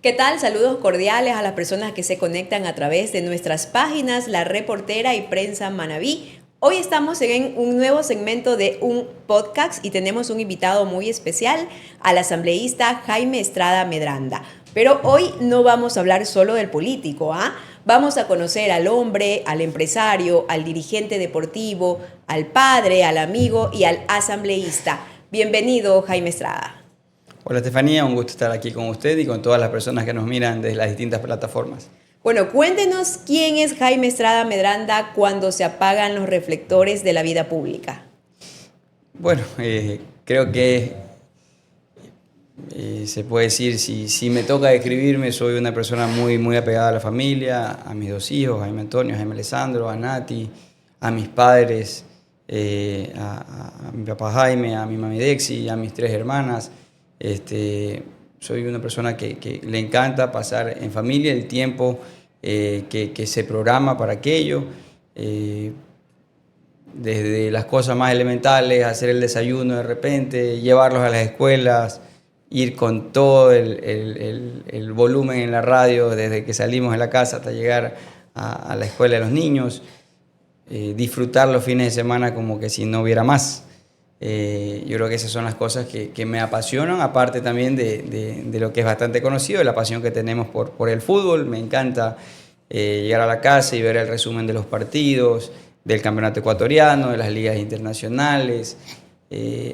¿Qué tal? Saludos cordiales a las personas que se conectan a través de nuestras páginas, La Reportera y Prensa Manabí. Hoy estamos en un nuevo segmento de un podcast y tenemos un invitado muy especial, al asambleísta Jaime Estrada Medranda. Pero hoy no vamos a hablar solo del político, ¿ah? Vamos a conocer al hombre, al empresario, al dirigente deportivo, al padre, al amigo y al asambleísta. Bienvenido, Jaime Estrada. Hola Estefanía, un gusto estar aquí con usted y con todas las personas que nos miran desde las distintas plataformas. Bueno, cuéntenos quién es Jaime Estrada Medranda cuando se apagan los reflectores de la vida pública. Bueno, creo que se puede decir, si me toca describirme, soy una persona muy apegada a la familia, a mis dos hijos, Jaime Antonio, Jaime Alessandro, a Nati, a mis padres, a mi papá Jaime, a mi mami Dexi, a mis tres hermanas. Soy una persona que le encanta pasar en familia el tiempo que se programa para aquello, desde las cosas más elementales, hacer el desayuno de repente, llevarlos a las escuelas, ir con todo el volumen en la radio desde que salimos de la casa hasta llegar a la escuela de los niños, disfrutar los fines de semana como que si no hubiera más. Yo creo que esas son las cosas que me apasionan, aparte también de lo que es bastante conocido, de la pasión que tenemos por el fútbol. Me encanta llegar a la casa y ver el resumen de los partidos, del campeonato ecuatoriano, de las ligas internacionales.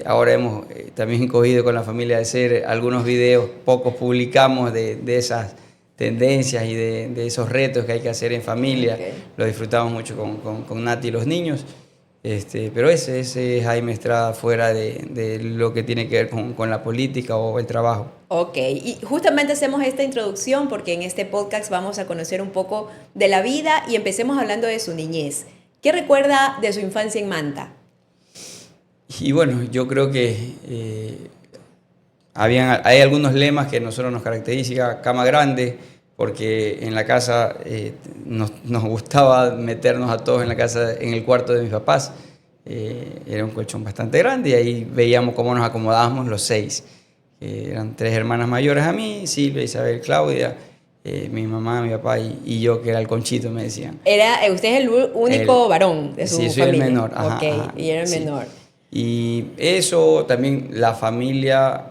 Ahora hemos también cogido con la familia de hacer algunos videos, pocos publicamos de esas tendencias y de esos retos que hay que hacer en familia. Okay. Lo disfrutamos mucho con Nati y los niños. Pero ese es Jaime Estrada fuera de lo que tiene que ver con la política o el trabajo. Ok, y justamente hacemos esta introducción porque en este podcast vamos a conocer un poco de la vida y empecemos hablando de su niñez. ¿Qué recuerda de su infancia en Manta? Y bueno, yo creo que hay algunos lemas que a nosotros nos caracterizan: cama grande, porque en la casa nos gustaba meternos a todos en la casa, en el cuarto de mis papás. Era un colchón bastante grande y ahí veíamos cómo nos acomodábamos los seis. Eran tres hermanas mayores a mí, Silvia, Isabel, Claudia, mi mamá, mi papá y yo, que era el Conchito, me decían. ¿Usted es el único varón de su familia? Sí, soy el menor. Ajá, ok, ajá, y era el sí. menor. Y eso, también la familia,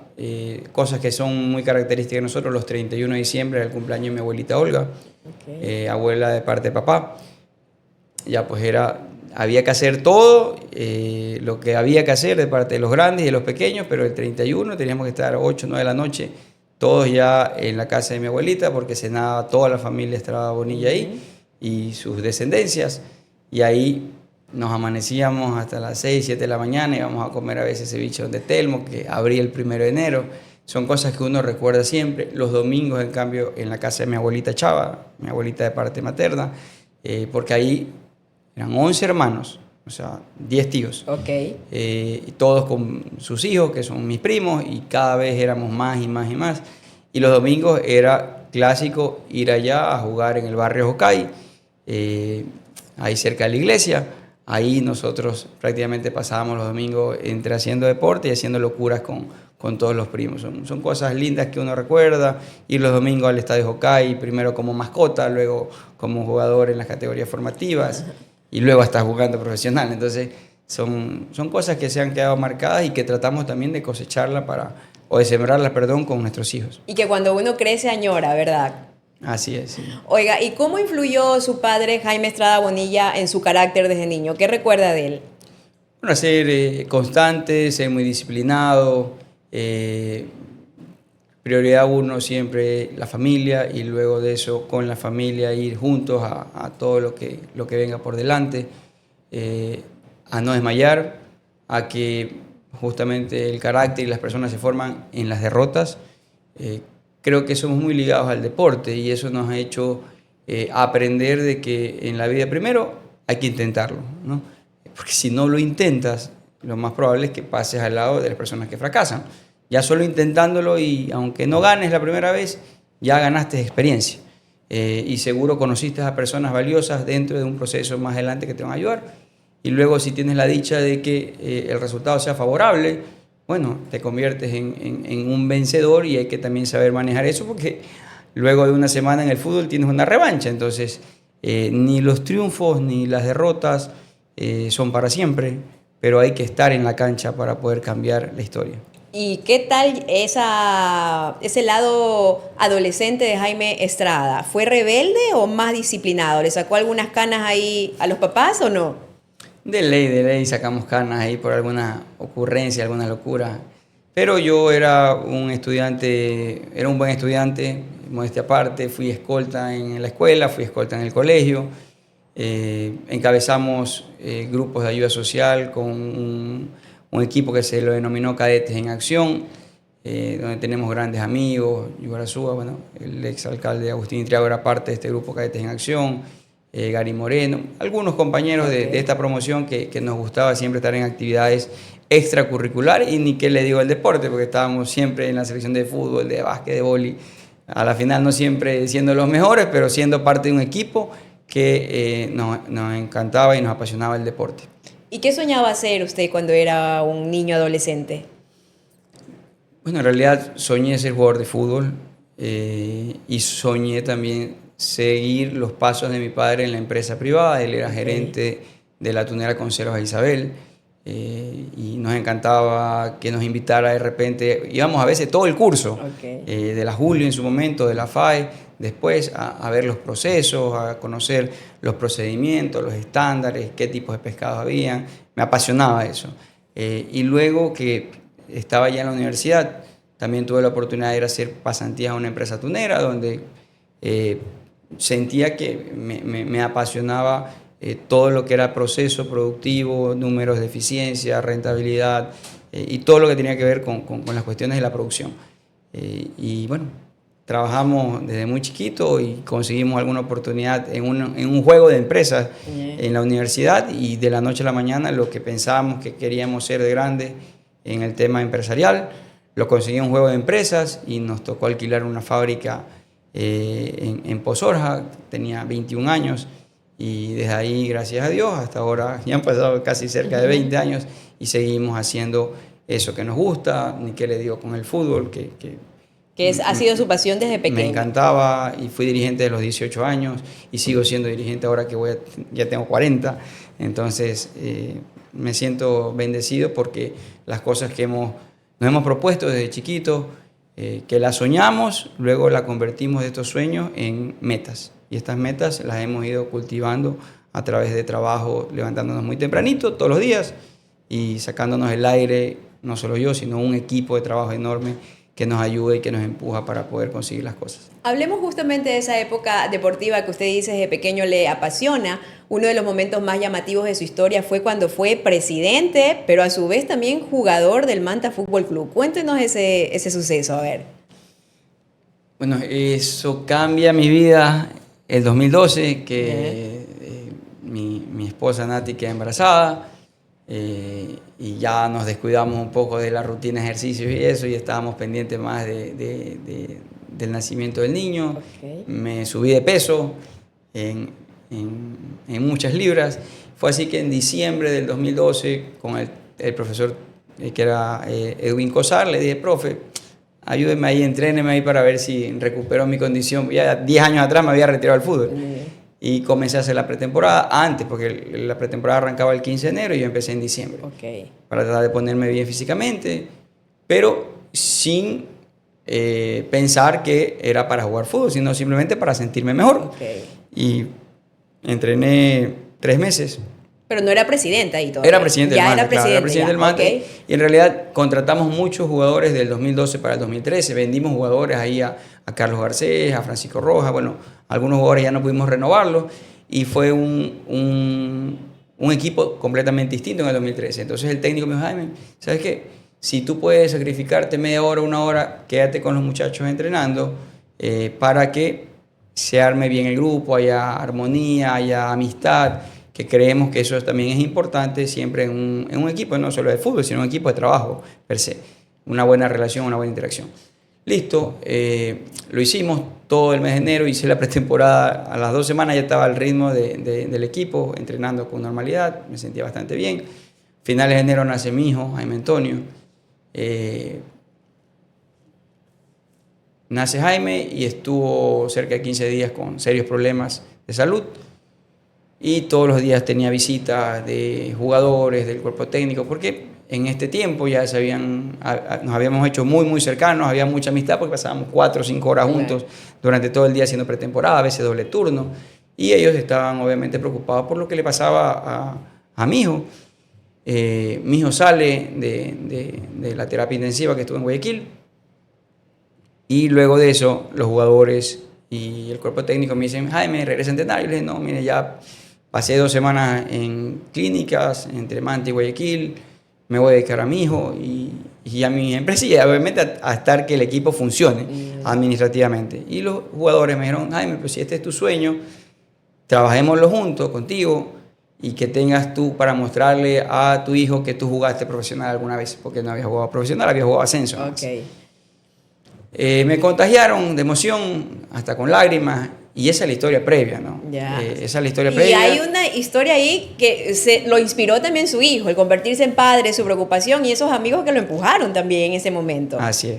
cosas que son muy características de nosotros. Los 31 de diciembre era el cumpleaños de mi abuelita Olga, okay. Abuela de parte de papá. Ya pues había que hacer todo lo que había que hacer de parte de los grandes y de los pequeños, pero el 31 teníamos que estar a 8 o 9 de la noche, todos ya en la casa de mi abuelita, porque cenaba toda la familia Estrada Bonilla ahí, y sus descendencias, y ahí nos amanecíamos hasta las 6, 7 de la mañana, íbamos a comer a veces ceviche de Telmo, que abría el 1 de enero. Son cosas que uno recuerda siempre. Los domingos, en cambio, en la casa de mi abuelita Chava, mi abuelita de parte materna, porque ahí eran 11 hermanos, o sea, 10 tíos. Okay. Todos con sus hijos, que son mis primos, y cada vez éramos más y más y más. Y los domingos era clásico ir allá a jugar en el barrio Jocay, ahí cerca de la iglesia. Ahí nosotros prácticamente pasábamos los domingos entre haciendo deporte y haciendo locuras con todos los primos. Son cosas lindas que uno recuerda. Ir los domingos al estadio Jocay, primero como mascota, luego como jugador en las categorías formativas y luego hasta jugando profesional. Entonces son cosas que se han quedado marcadas y que tratamos también de cosecharlas o de sembrarlas, perdón, con nuestros hijos. Y que cuando uno crece añora, ¿verdad? Así es, sí. Oiga, ¿y cómo influyó su padre Jaime Estrada Bonilla en su carácter desde niño? ¿Qué recuerda de él? Bueno, ser constante, ser muy disciplinado, prioridad uno siempre la familia, y luego de eso con la familia ir juntos a todo lo que venga por delante, a no desmayar, a que justamente el carácter y las personas se forman en las derrotas. Creo que somos muy ligados al deporte y eso nos ha hecho aprender de que en la vida primero hay que intentarlo, ¿no? Porque si no lo intentas, lo más probable es que pases al lado de las personas que fracasan. Ya solo intentándolo, y aunque no ganes la primera vez, ya ganaste experiencia. Y seguro conociste a personas valiosas dentro de un proceso más adelante que te van a ayudar. Y luego, si tienes la dicha de que el resultado sea favorable, bueno, te conviertes en un vencedor, y hay que también saber manejar eso, porque luego de una semana en el fútbol tienes una revancha. Entonces, ni los triunfos ni las derrotas son para siempre, pero hay que estar en la cancha para poder cambiar la historia. ¿Y qué tal ese lado adolescente de Jaime Estrada? ¿Fue rebelde o más disciplinado? ¿Le sacó algunas canas ahí a los papás o no? De ley sacamos canas ahí por alguna ocurrencia, alguna locura. Pero yo era un estudiante, era un buen estudiante, modestia aparte, fui escolta en la escuela, fui escolta en el colegio, encabezamos grupos de ayuda social con un equipo que se lo denominó Cadetes en Acción, donde tenemos grandes amigos, Yugarasúa, bueno, el exalcalde Agustín Intriago era parte de este grupo Cadetes en Acción, Gary Moreno, algunos compañeros de esta promoción que nos gustaba siempre estar en actividades extracurriculares, y ni qué le digo el deporte, porque estábamos siempre en la selección de fútbol, de básquet, de vóley, a la final no siempre siendo los mejores, pero siendo parte de un equipo que nos encantaba y nos apasionaba el deporte. ¿Y qué soñaba hacer usted cuando era un niño adolescente? Bueno, en realidad soñé ser jugador de fútbol y soñé también seguir los pasos de mi padre en la empresa privada. Él era gerente de la tunera Conservas Isabel y nos encantaba que nos invitara de repente. Íbamos a veces todo el curso, de la Julio en su momento, de la FAE, después a ver los procesos, a conocer los procedimientos, los estándares, qué tipos de pescados habían. Me apasionaba eso. Y luego que estaba ya en la universidad, también tuve la oportunidad de ir a hacer pasantías a una empresa tunera donde sentía que me apasionaba todo lo que era proceso productivo, números de eficiencia, rentabilidad y todo lo que tenía que ver con las cuestiones de la producción. Y bueno, trabajamos desde muy chiquito y conseguimos alguna oportunidad en un juego de empresas en la universidad, y de la noche a la mañana lo que pensábamos que queríamos ser de grande en el tema empresarial, lo conseguí en un juego de empresas y nos tocó alquilar una fábrica en Pozorja. Tenía 21 años y desde ahí, gracias a Dios, hasta ahora ya han pasado casi cerca de 20 años y seguimos haciendo eso que nos gusta, ni qué le digo con el fútbol, Ha sido su pasión desde pequeño. Me encantaba y fui dirigente de los 18 años y sigo siendo dirigente ahora que ya tengo 40. Entonces me siento bendecido porque las cosas que nos hemos propuesto desde chiquitos, que las soñamos, luego las convertimos de estos sueños en metas. Y estas metas las hemos ido cultivando a través de trabajo, levantándonos muy tempranito todos los días y sacándonos el aire, no solo yo, sino un equipo de trabajo enorme que nos ayuda y que nos empuja para poder conseguir las cosas. Hablemos justamente de esa época deportiva que usted dice desde pequeño le apasiona. Uno de los momentos más llamativos de su historia fue cuando fue presidente, pero a su vez también jugador del Manta Fútbol Club. Cuéntenos ese suceso, a ver. Bueno, eso cambia mi vida el 2012, que mi esposa Nati queda embarazada. Y ya nos descuidamos un poco de la rutina de ejercicios y eso, y estábamos pendientes más del nacimiento del niño. Me subí de peso en muchas libras. Fue así que en diciembre del 2012, con el profesor que era Edwin Cosar, le dije: profe, ayúdeme ahí, entréneme ahí para ver si recupero mi condición. Ya 10 años atrás me había retirado del fútbol. Y comencé a hacer la pretemporada antes, porque la pretemporada arrancaba el 15 de enero y yo empecé en diciembre. Para tratar de ponerme bien físicamente, pero sin pensar que era para jugar fútbol, sino simplemente para sentirme mejor. Y entrené 3 meses. Pero no era presidente ahí todavía. Era presidente del Manta, claro, era presidente del Manta. Y en realidad contratamos muchos jugadores del 2012 para el 2013. Vendimos jugadores ahí a Carlos Garcés, a Francisco Rojas. Bueno, algunos jugadores ya no pudimos renovarlos. Y fue un equipo completamente distinto en el 2013. Entonces el técnico me dijo: Jaime, ¿sabes qué? Si tú puedes sacrificarte media hora, 1 hora, quédate con los muchachos entrenando para que se arme bien el grupo, haya armonía, haya amistad, que creemos que eso también es importante siempre en un equipo, no solo de fútbol, sino un equipo de trabajo per se. Una buena relación, una buena interacción. Listo, lo hicimos todo el mes de enero, hice la pretemporada, a las 2 semanas ya estaba al ritmo del equipo, entrenando con normalidad, me sentía bastante bien. Finales de enero nace mi hijo, Jaime Antonio. nace Jaime y estuvo cerca de 15 días con serios problemas de salud. Y todos los días tenía visitas de jugadores, del cuerpo técnico, porque en este tiempo ya nos habíamos hecho muy, muy cercanos, había mucha amistad porque pasábamos 4 o 5 horas juntos durante todo el día haciendo pretemporada, a veces doble turno. Y ellos estaban obviamente preocupados por lo que le pasaba a mi hijo. Mi hijo sale de la terapia intensiva que estuvo en Guayaquil. Y luego de eso, los jugadores y el cuerpo técnico me dicen, Jaime, regresa a entrenar. Y yo les dije, no, mire, ya pasé 2 semanas en clínicas entre Manta y Guayaquil, me voy a dedicar a mi hijo y a mi empresa y obviamente a estar que el equipo funcione administrativamente. Y los jugadores me dijeron, Jaime, pues si este es tu sueño, trabajémoslo juntos contigo y que tengas tú para mostrarle a tu hijo que tú jugaste profesional alguna vez, porque no había jugado profesional, había jugado ascenso. Okay. Me contagiaron de emoción, hasta con lágrimas, y esa es la historia previa, ¿no? Ya. Esa es la historia Y previa. hay una historia ahí que lo inspiró también su hijo, el convertirse en padre, su preocupación y esos amigos que lo empujaron también en ese momento. Así es.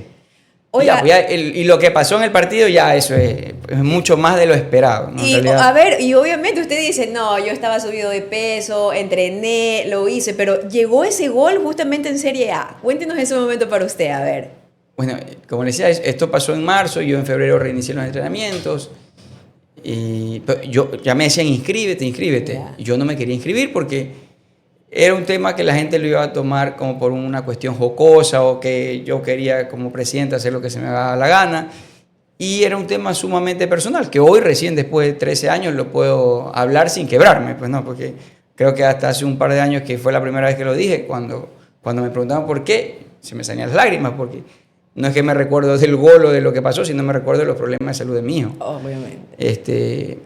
Oiga, Y lo que pasó en el partido ya eso es mucho más de lo esperado, ¿no? y a ver, y obviamente usted dice, no, yo estaba subido de peso, entrené, lo hice, pero llegó ese gol justamente en Serie A. Cuéntenos ese momento para usted, a ver. Bueno, como les decía, esto pasó en marzo, yo en febrero reinicié los entrenamientos y ya me decían inscríbete. Yeah. Y yo no me quería inscribir porque era un tema que la gente lo iba a tomar como por una cuestión jocosa o que yo quería como presidente hacer lo que se me daba la gana. Y era un tema sumamente personal, que hoy recién después de 13 años lo puedo hablar sin quebrarme, pues no, porque creo que hasta hace un par de años que fue la primera vez que lo dije, cuando me preguntaban por qué, se me salían las lágrimas, porque no es que me recuerdo del gol o de lo que pasó, sino me recuerdo de los problemas de salud de mi hijo. Obviamente.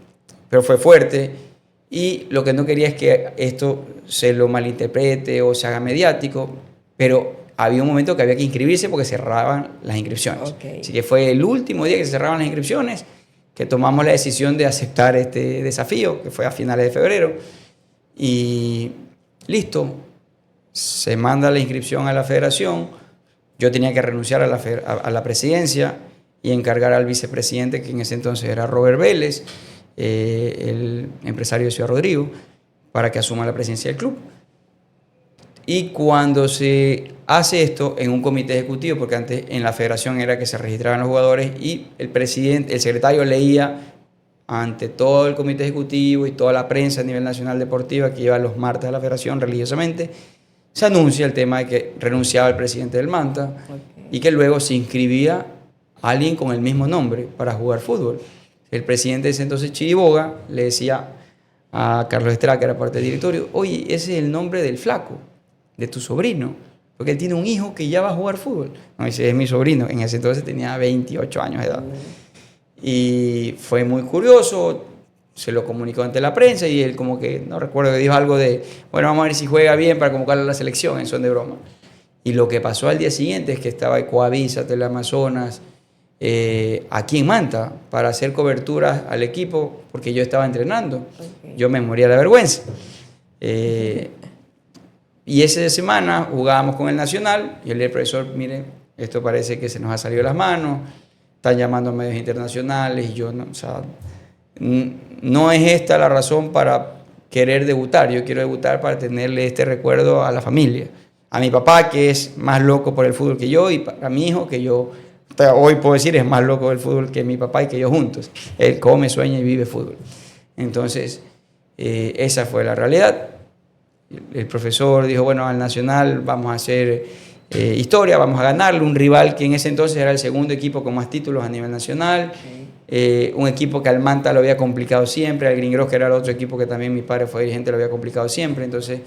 Pero fue fuerte y lo que no quería es que esto se lo malinterprete o se haga mediático, pero había un momento que había que inscribirse porque cerraban las inscripciones. Okay. Así que fue el último día que se cerraban las inscripciones que tomamos la decisión de aceptar este desafío, que fue a finales de febrero. Y listo, se manda la inscripción a la federación. Yo tenía que renunciar a la presidencia y encargar al vicepresidente, que en ese entonces era Robert Vélez, el empresario de Ciudad Rodrigo, para que asuma la presidencia del club. Y cuando se hace esto en un comité ejecutivo, porque antes en la federación era que se registraban los jugadores y el secretario leía ante todo el comité ejecutivo y toda la prensa a nivel nacional deportiva que iba los martes a la federación religiosamente, se anuncia el tema de que renunciaba el presidente del Manta y que luego se inscribía a alguien con el mismo nombre para jugar fútbol. El presidente de ese entonces, Chiriboga, le decía a Carlos Estrada, que era parte del directorio, oye, ese es el nombre del flaco, de tu sobrino, porque él tiene un hijo que ya va a jugar fútbol. No, ese es mi sobrino, en ese entonces tenía 28 años de edad. Y fue muy curioso, se lo comunicó ante la prensa y él como que, no recuerdo, que dijo algo de, bueno, vamos a ver si juega bien para convocarlo a la selección, en son de broma. Y lo que pasó al día siguiente es que estaba Ecoavisa, Teleamazonas, aquí en Manta, para hacer coberturas al equipo, porque yo estaba entrenando. Okay. Yo me moría de vergüenza. Y esa semana jugábamos con el Nacional y el profesor, mire, esto parece que se nos ha salido de las manos, están llamando a medios internacionales y yo no, o sea, no es esta la razón para querer debutar. Yo quiero debutar para tenerle este recuerdo a la familia, a mi papá, que es más loco por el fútbol que yo, y para mi hijo, que yo hoy puedo decir es más loco del fútbol que mi papá y que yo juntos. Él come, sueña y vive fútbol. Entonces, esa fue la realidad. El profesor dijo, bueno, al Nacional vamos a hacer historia, vamos a ganarle, un rival que en ese entonces era el segundo equipo con más títulos a nivel nacional. Un equipo que al Manta lo había complicado siempre, al Green Gross, que era el otro equipo que también mi padre fue dirigente, lo había complicado siempre. Entonces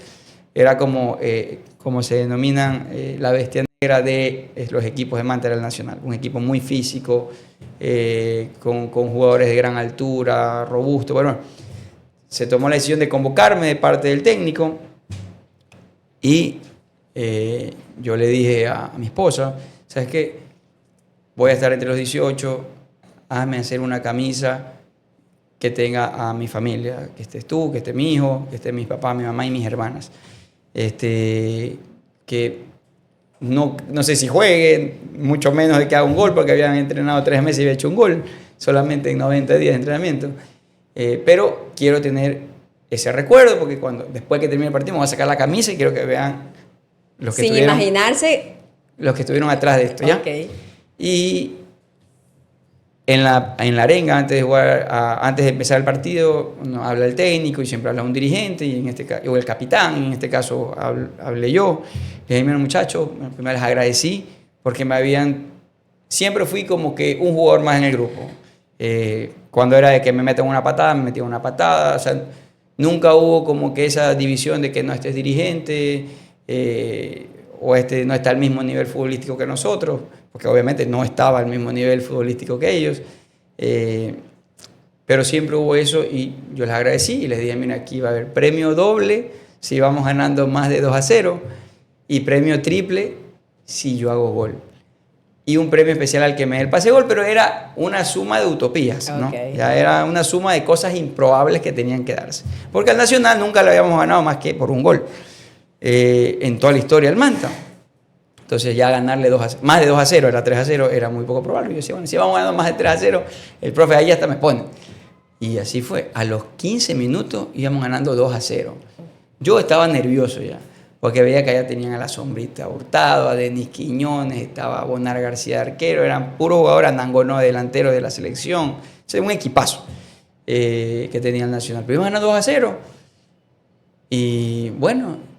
era como se denominan la bestia negra de los equipos de Manta, era el Nacional, un equipo muy físico, con jugadores de gran altura, robusto. Bueno, se tomó la decisión de convocarme de parte del técnico y yo le dije a mi esposa, ¿sabes qué? Voy a estar entre los 18, hazme hacer una camisa que tenga a mi familia, que estés tú, que esté mi hijo, que esté mis papás, mi mamá y mis hermanas. Que no sé si juegue, mucho menos de que haga un gol, porque habían entrenado 3 meses y había hecho un gol, solamente en 90 días de entrenamiento. Pero quiero tener ese recuerdo, porque después que termine el partido me voy a sacar la camisa y quiero que vean los que Sin imaginarse. Los que estuvieron atrás de esto, ¿ya? Okay. Y en la arenga, antes de empezar el partido, habla el técnico y siempre habla un dirigente, o el capitán, en este caso hablé yo. Les dije, mira, muchachos, primero les agradecí porque siempre fui como que un jugador más en el grupo. Cuando era de que me metan una patada, me metían una patada. O sea, nunca hubo como que esa división de que no, este es dirigente, o este no está al mismo nivel futbolístico que nosotros, porque obviamente no estaba al mismo nivel futbolístico que ellos. Pero siempre hubo eso y yo les agradecí y les dije, mira, aquí va a haber premio doble si vamos ganando más de 2-0 y premio triple si yo hago gol. Y un premio especial al que me dé el pase gol, pero era una suma de utopías, ¿no? Okay. Ya era una suma de cosas improbables que tenían que darse. Porque al Nacional nunca lo habíamos ganado más que por un gol en toda la historia del Manta. Entonces ya ganarle más de 2-0, era 3-0, era muy poco probable. Yo decía, bueno, si vamos ganando más de 3-0, el profe ahí hasta me pone. Y así fue. A los 15 minutos íbamos ganando 2-0. Yo estaba nervioso ya, porque veía que allá tenían a la Sombrita Hurtado, a Denis Quiñones, estaba Bonar García de arquero, eran puros jugadores, Nangonó delantero de la selección. O sea, un equipazo que tenía el Nacional. Pero íbamos ganando 2-0. Y bueno,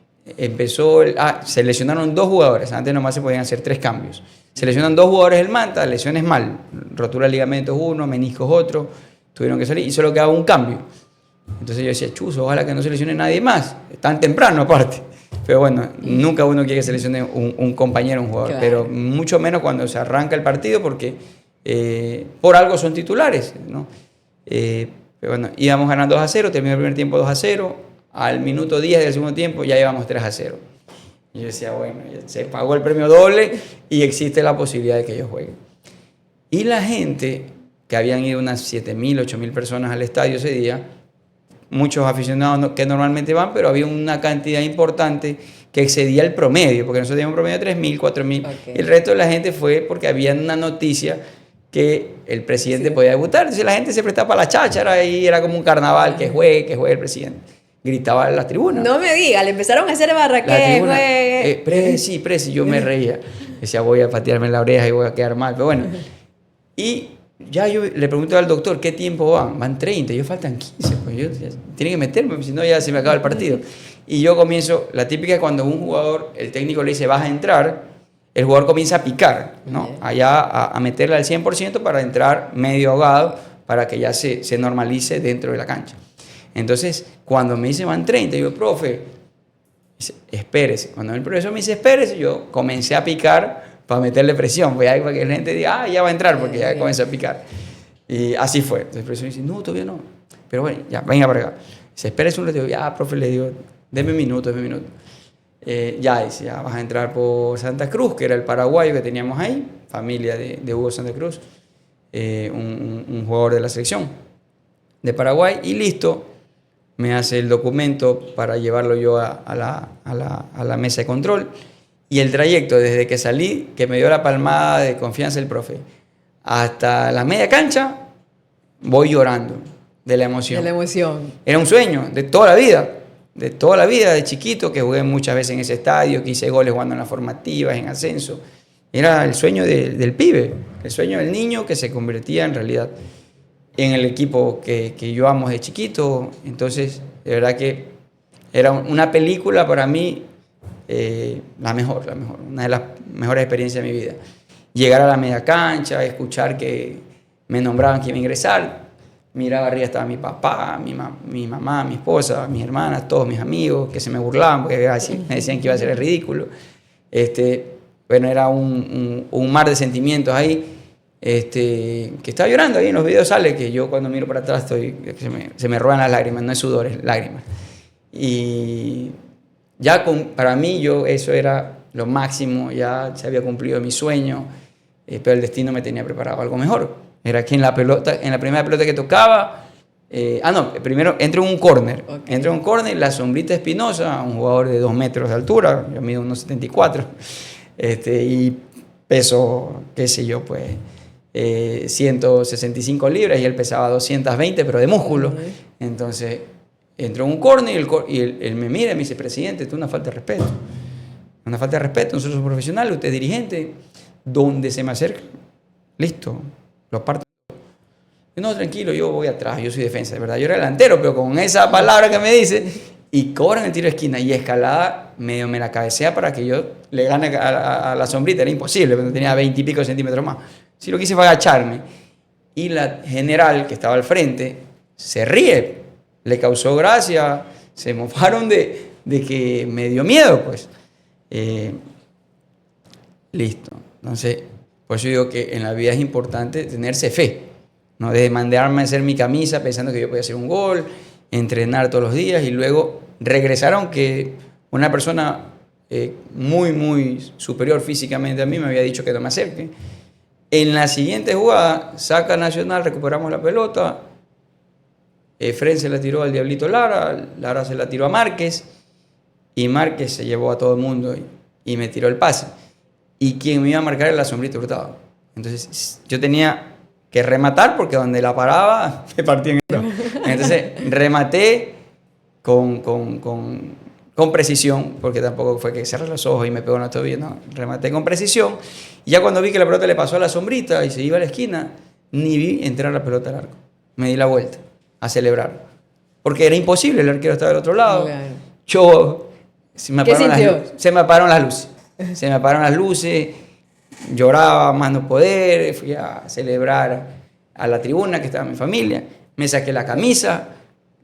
se lesionaron 2 jugadores. Antes nomás se podían hacer 3 cambios. Se lesionan 2 jugadores del Manta, lesiones mal. Rotura de ligamentos uno, meniscos otro. Tuvieron que salir y solo quedaba un cambio. Entonces yo decía, chuzo, ojalá que no se lesione nadie más. Tan temprano aparte. Pero bueno, nunca uno quiere que se lesione un compañero, un jugador. Claro. Pero mucho menos cuando se arranca el partido porque por algo son titulares, ¿no? Pero bueno, íbamos ganando 2-0, terminó el primer tiempo 2-0. Al minuto 10 del segundo tiempo ya íbamos 3-0. Y yo decía, bueno, ya se pagó el premio doble y existe la posibilidad de que yo juegue. Y la gente, que habían ido unas 7.000, 8.000 personas al estadio ese día, muchos aficionados que normalmente van, pero había una cantidad importante que excedía el promedio, porque nosotros teníamos un promedio de 3.000, 4.000. Okay. El resto de la gente fue porque había una noticia que el presidente podía debutar. Entonces la gente se prestaba para la cháchara y era como un carnaval, que juegue el presidente. Gritaba en las tribunas. No me diga, le empezaron a hacer barraqué, Presi, yo me reía. Decía, voy a patearme la oreja y voy a quedar mal. Pero bueno, y ya yo le pregunté al doctor, ¿qué tiempo van? Van 30, yo faltan 15. Pues yo tiene que meterme, si no ya se me acaba el partido. Y yo comienzo, la típica es cuando un jugador, el técnico le dice, vas a entrar, el jugador comienza a picar, ¿no? Allá a meterle al 100% para entrar medio ahogado, para que ya se normalice dentro de la cancha. Entonces, cuando me dice van 30, yo, profe, espérese. Cuando el profesor me dice espérese, yo comencé a picar para meterle presión, para que la gente diga, ya va a entrar, porque ya comenzó a picar. Y así fue. Entonces el profesor me dice, no, todavía no. Pero bueno, ya, venga para acá. Dice, espérese un ratito. Ya, profe, le digo, deme un minuto. Ya vas a entrar por Santa Cruz, que era el paraguayo que teníamos ahí, familia de Hugo Santa Cruz, un jugador de la selección de Paraguay, y listo. Me hace el documento para llevarlo yo a la mesa de control. Y el trayecto desde que salí, que me dio la palmada de confianza el profe, hasta la media cancha, voy llorando de la emoción. De la emoción. Era un sueño de toda la vida, de chiquito, que jugué muchas veces en ese estadio, que hice goles jugando en las formativas, en ascenso. Era el sueño del pibe, el sueño del niño que se convertía en realidad en el equipo que yo amo de chiquito. Entonces, de verdad que era una película para mí, la mejor, una de las mejores experiencias de mi vida. Llegar a la media cancha, escuchar que me nombraban que iba a ingresar, miraba arriba, estaba mi papá, mi mamá, mi esposa, mis hermanas, todos mis amigos, que se me burlaban porque me decían que iba a ser el ridículo. Bueno, era un mar de sentimientos ahí. Que estaba llorando, ahí en los videos sale que yo cuando miro para atrás se me roban las lágrimas, no es sudor, es lágrimas. Y ya para mí eso era lo máximo, ya se había cumplido mi sueño, pero el destino me tenía preparado algo mejor. Era que en la primera pelota que tocaba, primero entré en un córner. Okay. Entré en un córner, la Sombrita Espinosa, un jugador de 2 metros de altura, yo mido unos 74. Y peso, qué sé yo, pues 165 libras y él pesaba 220, pero de músculo. Entonces entró en un córner y él me mira y me dice, presidente, esto es una falta de respeto. Una falta de respeto, nosotros somos profesionales, usted es dirigente. Donde se me acerca, listo, lo aparto. No, tranquilo, yo voy atrás, yo soy defensa, de verdad. Yo era delantero, pero con esa palabra que me dice, y cobran el tiro de esquina y escalada, medio me la cabecea para que yo le gane a la sombrita. Era imposible, porque tenía 20 y pico centímetros más. Si lo que hice fue agacharme. Y la general que estaba al frente se ríe, le causó gracia, se mofaron de que me dio miedo, pues. Listo. Entonces, por eso digo que en la vida es importante tenerse fe, ¿no? De mandarme a hacer mi camisa pensando que yo podía hacer un gol, entrenar todos los días y luego regresar, aunque una persona muy, muy superior físicamente a mí me había dicho que no me acerque. En la siguiente jugada, saca Nacional, recuperamos la pelota, Efren se la tiró al Diablito Lara, Lara se la tiró a Márquez y Márquez se llevó a todo el mundo y me tiró el pase. Y quien me iba a marcar era la Sombrita Hurtado. Entonces yo tenía que rematar porque donde la paraba me partía en el dos. Entonces rematé con precisión, porque tampoco fue que cerré los ojos y me pegó en la tobilla, no, rematé con precisión. Y ya cuando vi que la pelota le pasó a la Sombrita y se iba a la esquina, ni vi entrar la pelota al arco. Me di la vuelta a celebrar. Porque era imposible, el arquero estaba del otro lado. Yo, se me apagaron las luces. Se me apagaron las luces, lloraba más no poder, fui a celebrar a la tribuna que estaba mi familia, me saqué la camisa,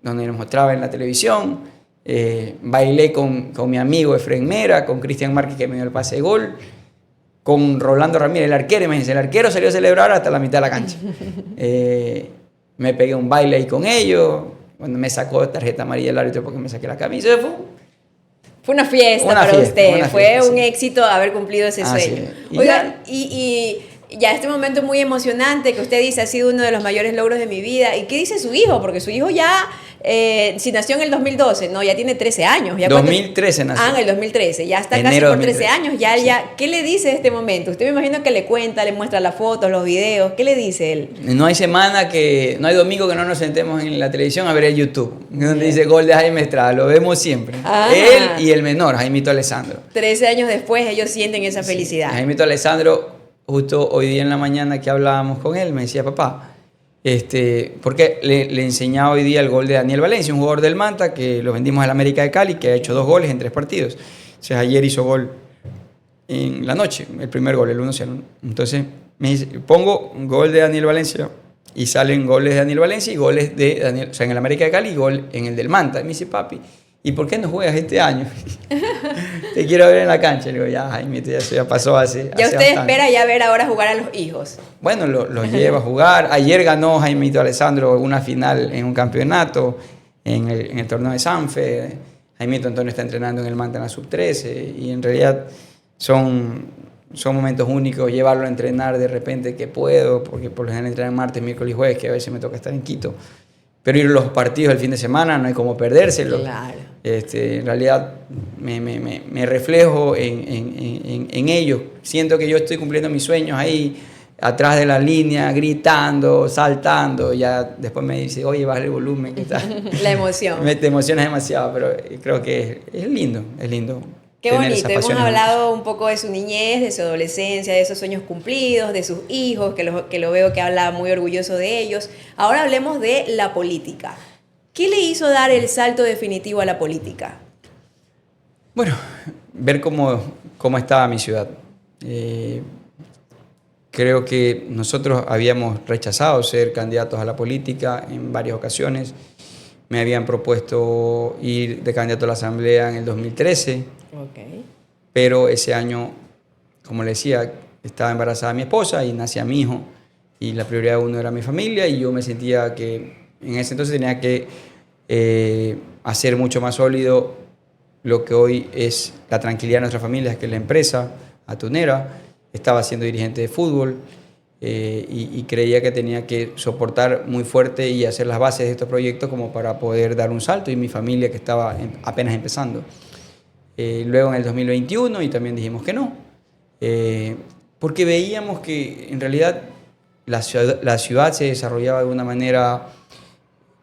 donde nos mostraba en la televisión, bailé con mi amigo Efren Mera, con Cristian Márquez que me dio el pase de gol, con Rolando Ramírez, el arquero, imagínense, el arquero salió a celebrar hasta la mitad de la cancha. Me pegué un baile ahí con ellos, cuando me sacó tarjeta amarilla el árbitro porque me saqué la camisa, Fue una fiesta para usted, fue un éxito haber cumplido ese sueño. Sí. Oiga, y ya este momento muy emocionante que usted dice ha sido uno de los mayores logros de mi vida. ¿Y qué dice su hijo? Porque su hijo ya, si nació en el 2012, no, ya tiene 13 años. ¿Ya 2013 nació. Ah, en el 2013, ya está Enero casi por 13 años. Sí. Ya, ¿qué le dice este momento? Usted me imagino que le cuenta, le muestra las fotos, los videos. ¿Qué le dice él? No hay no hay domingo que no nos sentemos en la televisión a ver el YouTube, donde dice gol de Jaime Estrada, lo vemos siempre. Ah. Él y el menor, Jaimito Alessandro. 13 años después ellos sienten esa felicidad. Jaimito Alessandro, justo hoy día en la mañana que hablábamos con él, me decía, papá, porque le enseñaba hoy día el gol de Daniel Valencia, un jugador del Manta que lo vendimos al América de Cali, que ha hecho 2 goles en 3 partidos. Entonces ayer hizo gol en la noche, el primer gol, el 1-0. Entonces me dice, pongo un gol de Daniel Valencia y salen goles de Daniel Valencia y goles de Daniel, o sea, en el América de Cali y gol en el del Manta. Y me dice, papi, ¿y por qué no juegas este año? Te quiero ver en la cancha. Le digo, ya, Jaime, ya pasó hace Ya usted bastante. espera ya ver ahora jugar a los hijos. Bueno, los lleva a jugar. Ayer ganó Jaimito Alessandro una final en un campeonato en el torneo de Sanfe. Jaimito Antonio está entrenando en el Manta en la sub-13 y en realidad son momentos únicos. Llevarlo a entrenar de repente que puedo, porque por lo general entrenan martes, miércoles y jueves, que a veces me toca estar en Quito. Pero ir a los partidos del fin de semana no hay como perdérselo. Claro. En realidad me reflejo en ellos. Siento que yo estoy cumpliendo mis sueños ahí, atrás de la línea, gritando, saltando. Ya después me dice, oye, baja el volumen. ¿Qué tal? La emoción. Te emocionas demasiado, pero creo que es lindo, es lindo. Qué bonito, hemos hablado un poco de su niñez, de su adolescencia, de esos sueños cumplidos, de sus hijos, que lo veo que habla muy orgulloso de ellos. Ahora hablemos de la política. ¿Qué le hizo dar el salto definitivo a la política? Bueno, ver cómo estaba mi ciudad. Creo que nosotros habíamos rechazado ser candidatos a la política en varias ocasiones. Me habían propuesto ir de candidato a la Asamblea en el 2013. Okay. Pero ese año, como le decía, estaba embarazada mi esposa y nacía mi hijo. Y la prioridad uno era mi familia y yo me sentía que en ese entonces tenía que hacer mucho más sólido lo que hoy es la tranquilidad de nuestras familias, que es la empresa atunera. Estaba siendo dirigente de fútbol y creía que tenía que soportar muy fuerte y hacer las bases de estos proyectos como para poder dar un salto, y mi familia que estaba apenas empezando. Luego en el 2021 y también dijimos que no. porque veíamos que en realidad la ciudad se desarrollaba de una manera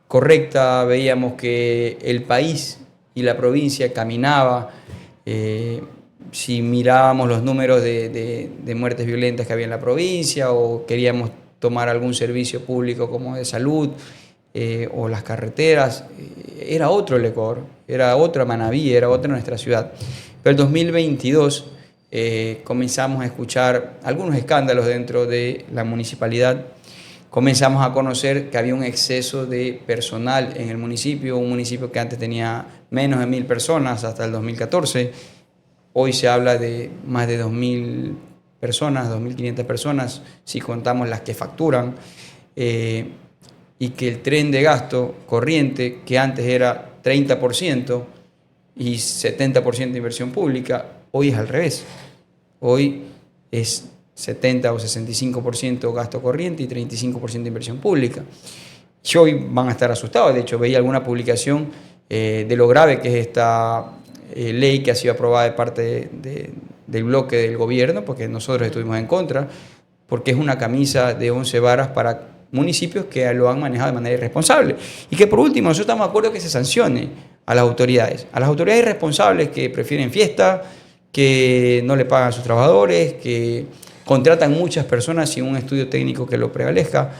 correcta, veíamos que el país y la provincia caminaba. Si mirábamos los números de muertes violentas que había en la provincia o queríamos tomar algún servicio público como de salud o las carreteras, era otro el Ecuador, era otra Manabí, era otra nuestra ciudad. Pero el 2022 comenzamos a escuchar algunos escándalos dentro de la municipalidad. Comenzamos a conocer que había un exceso de personal en el municipio, un municipio que antes tenía menos de 1.000 personas hasta el 2014. Hoy se habla de más de 2.000 personas, 2.500 personas, si contamos las que facturan, y que el tren de gasto corriente, que antes era 30% y 70% de inversión pública, hoy es al revés. Hoy es 70 o 65% gasto corriente y 35% de inversión pública. Y hoy van a estar asustados. De hecho, veía alguna publicación de lo grave que es esta ley que ha sido aprobada de parte del bloque del gobierno, porque nosotros estuvimos en contra, porque es una camisa de 11 varas para municipios que lo han manejado de manera irresponsable. Y que por último, nosotros estamos de acuerdo que se sancione a las autoridades irresponsables que prefieren fiesta, que no le pagan a sus trabajadores, que contratan muchas personas sin un estudio técnico que lo prevalezca.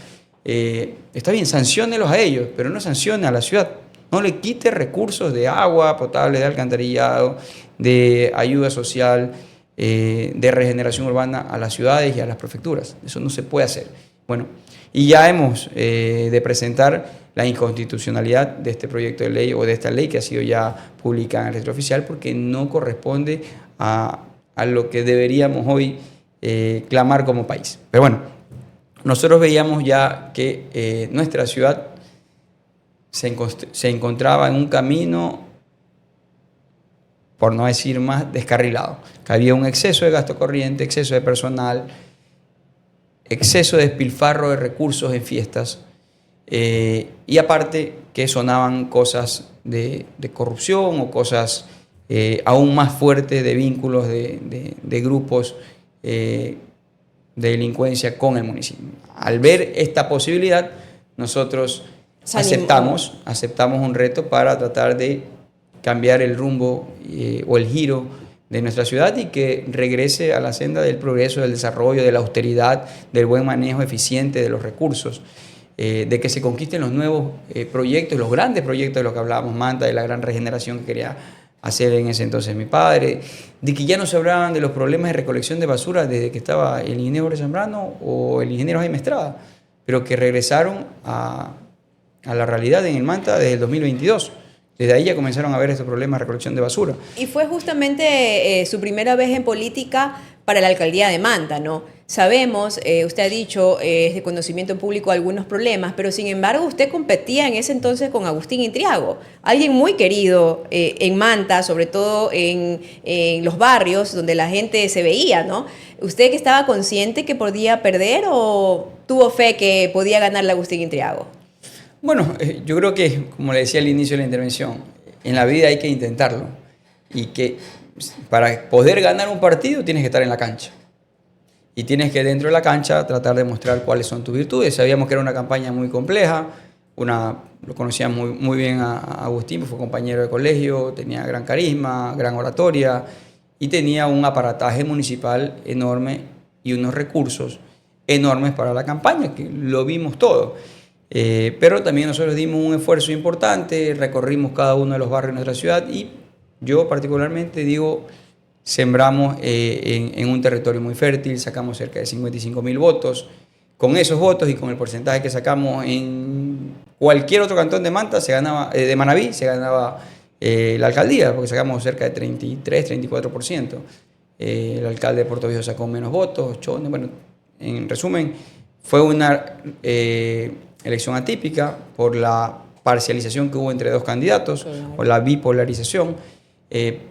Está bien, sanciónelos a ellos, pero no sancione a la ciudad. No le quite recursos de agua potable, de alcantarillado, de ayuda social, de regeneración urbana a las ciudades y a las prefecturas. Eso no se puede hacer. Bueno, y ya hemos de presentar la inconstitucionalidad de este proyecto de ley o de esta ley que ha sido ya publicada en el Registro Oficial, porque no corresponde a lo que deberíamos hoy clamar como país. Pero bueno, nosotros veíamos ya que nuestra ciudad se encontraba en un camino, por no decir más, descarrilado. Que había un exceso de gasto corriente, exceso de personal, exceso de despilfarro de recursos en fiestas, y aparte que sonaban cosas de corrupción o cosas aún más fuertes de vínculos de grupos de delincuencia con el municipio. Al ver esta posibilidad, nosotros aceptamos un reto para tratar de cambiar el rumbo o el giro de nuestra ciudad y que regrese a la senda del progreso, del desarrollo, de la austeridad, del buen manejo eficiente de los recursos, de que se conquisten los nuevos proyectos, los grandes proyectos de los que hablábamos, Manta, de la gran regeneración que quería hacer en ese entonces mi padre, de que ya no se hablaban de los problemas de recolección de basura desde que estaba el ingeniero Jorge Zambrano o el ingeniero Jaime Estrada, pero que regresaron a la realidad en el Manta desde el 2022. Desde ahí ya comenzaron a ver estos problemas de recolección de basura. Y fue justamente su primera vez en política para la alcaldía de Manta, ¿no? Sabemos, usted ha dicho, es de conocimiento público algunos problemas, pero sin embargo usted competía en ese entonces con Agustín Intriago, alguien muy querido en Manta, sobre todo en los barrios donde la gente se veía, ¿no? ¿Usted que estaba consciente que podía perder o tuvo fe que podía ganarle a Agustín Intriago? Bueno, yo creo que, como le decía al inicio de la intervención, en la vida hay que intentarlo y que para poder ganar un partido tienes que estar en la cancha y tienes que dentro de la cancha tratar de mostrar cuáles son tus virtudes. Sabíamos que era una campaña muy compleja, lo conocía muy bien a Agustín, fue compañero de colegio, tenía gran carisma, gran oratoria y tenía un aparataje municipal enorme y unos recursos enormes para la campaña, que lo vimos todo. Pero también nosotros dimos un esfuerzo importante, recorrimos cada uno de los barrios de nuestra ciudad y yo particularmente digo, sembramos en un territorio muy fértil, sacamos cerca de 55.000 votos. Con esos votos y con el porcentaje que sacamos en cualquier otro cantón de Manta, de Manabí, se ganaba la alcaldía, porque sacamos cerca de 33-34%. El alcalde de Puerto Viejo sacó menos votos, Chone, bueno, en resumen, fue una elección atípica por la parcialización que hubo entre dos candidatos, o la bipolarización,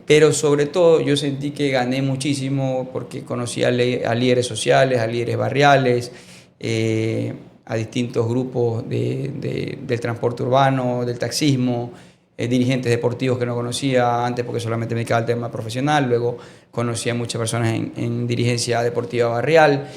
pero sobre todo yo sentí que gané muchísimo porque conocí a líderes sociales, a líderes barriales, a distintos grupos del transporte urbano, del taxismo, dirigentes deportivos que no conocía antes porque solamente me dedicaba al tema profesional, luego conocí a muchas personas en dirigencia deportiva barrial,